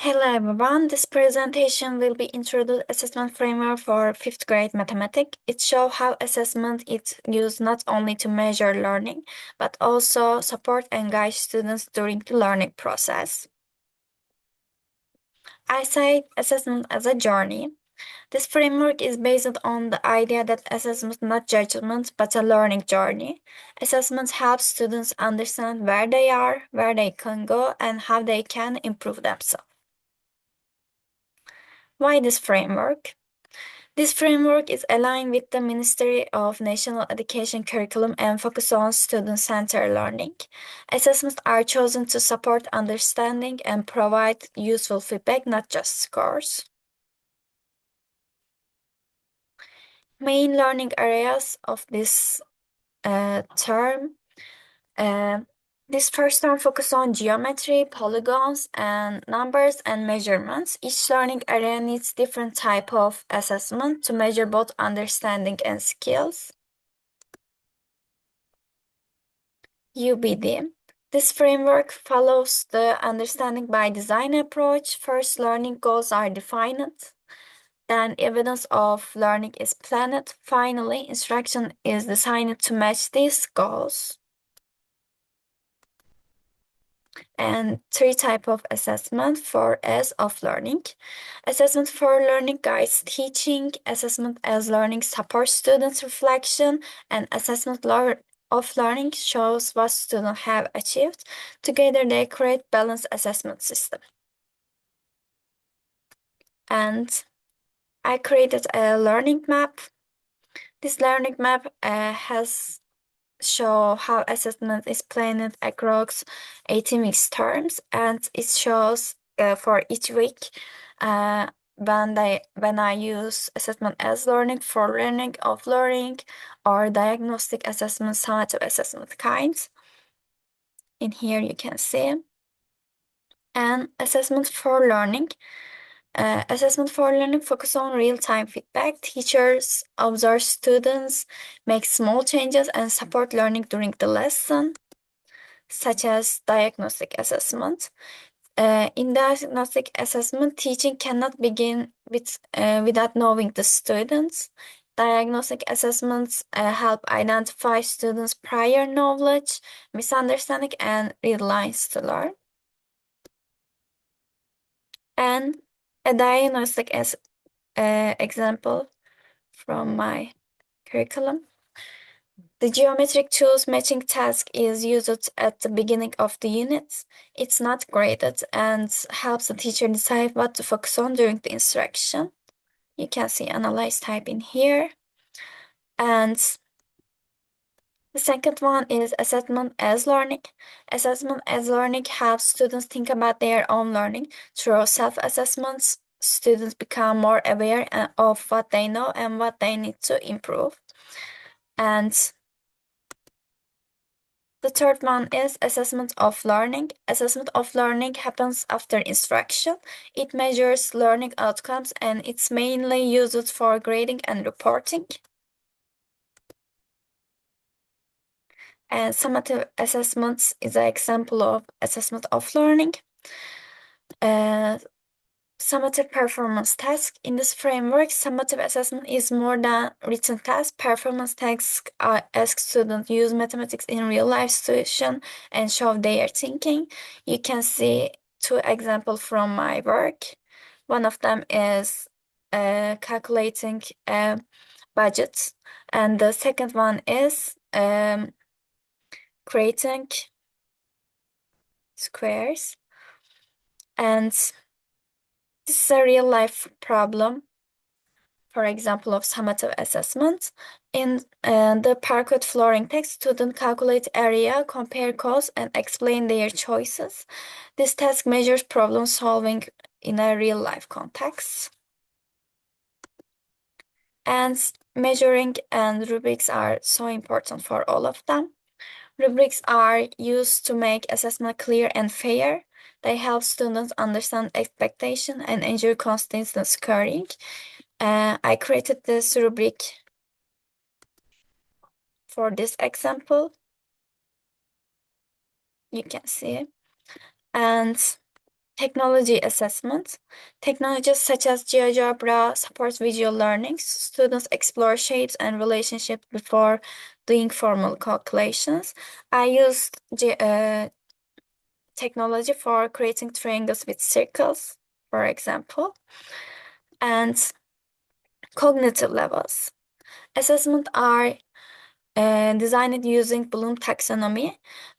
Hello everyone, this presentation will be introduced assessment framework for 5th grade mathematics. It shows how assessment is used not only to measure learning, but also support and guide students during the learning process. I say assessment as a journey. This framework is based on the idea that assessment is not judgment, but a learning journey. Assessment helps students understand where they are, where they can go, and how they can improve themselves. Why this framework? This framework is aligned with the Ministry of National Education curriculum and focus on student-centered learning. Assessments are chosen to support understanding and provide useful feedback, not just scores. Main learning areas of this term. This first term focuses on geometry, polygons, and numbers and measurements. Each learning area needs different type of assessment to measure both understanding and skills. UBD. This framework follows the understanding by design approach. First, learning goals are defined. Then, evidence of learning is planned. Finally, instruction is designed to match these goals. And three type of assessment for as of learning. Assessment for learning guides teaching, assessment as learning supports students' reflection, and assessment of learning shows what students have achieved. Together they create balanced assessment system. And I created a learning map. This learning map has show how assessment is planned across 18 weeks terms, and it shows for each week when I use assessment as learning for learning of learning or diagnostic assessment, summative assessment kinds. In here you can see. And assessment for learning. Assessment for learning focus on real-time feedback. Teachers observe students, make small changes, and support learning during the lesson, such as diagnostic assessment. In diagnostic assessment, teaching cannot begin without knowing the students. Diagnostic assessments help identify students' prior knowledge, misunderstanding, and read lines to learn. And a diagnostic example from my curriculum. The geometric tools matching task is used at the beginning of the unit. It's not graded and helps the teacher decide what to focus on during the instruction. You can see analyze type in here. And the second one is assessment as learning. Assessment as learning helps students think about their own learning. Through self-assessments, students become more aware of what they know and what they need to improve. And the third one is assessment of learning. Assessment of learning happens after instruction. It measures learning outcomes and it's mainly used for grading and reporting. And summative assessments is an example of assessment of learning. Summative performance task. In this framework, summative assessment is more than written task. Performance tasks ask students use mathematics in real life situation and show their thinking. You can see two examples from my work. One of them is calculating budgets, and the second one is creating squares. And this is a real life problem, for example, of summative assessment. In the parquet flooring text, students calculate area, compare costs, and explain their choices. This task measures problem solving in a real life context. And measuring and rubrics are so important for all of them. Rubrics are used to make assessment clear and fair. They help students understand expectation and ensure consistent scoring. I created this rubric for this example. You can see. And Technology assessment. Technologies such as GeoGebra support visual learning. Students explore shapes and relationships before doing formal calculations. I used technology for creating triangles with circles, for example. And cognitive levels. Assessment are designed using Bloom taxonomy.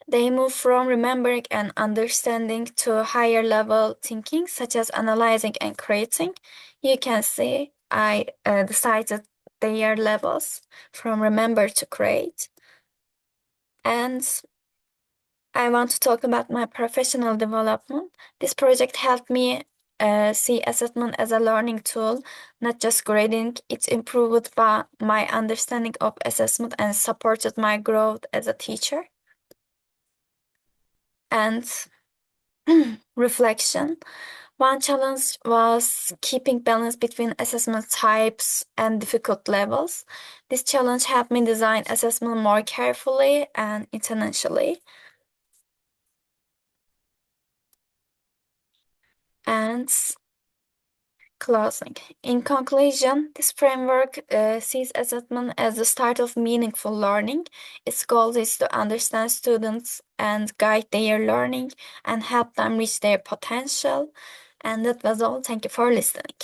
They move from remembering and understanding to higher level thinking, such as analyzing and creating. You can see I decided their levels from remember to create. And I want to talk about my professional development. This project helped me see assessment as a learning tool, not just grading. It improved my understanding of assessment and supported my growth as a teacher. And reflection. One challenge was keeping balance between assessment types and difficult levels. This challenge helped me design assessment more carefully and intentionally. And closing. In conclusion, this framework sees assessment as the start of meaningful learning. Its goal is to understand students and guide their learning and help them reach their potential. And that was all. Thank you for listening.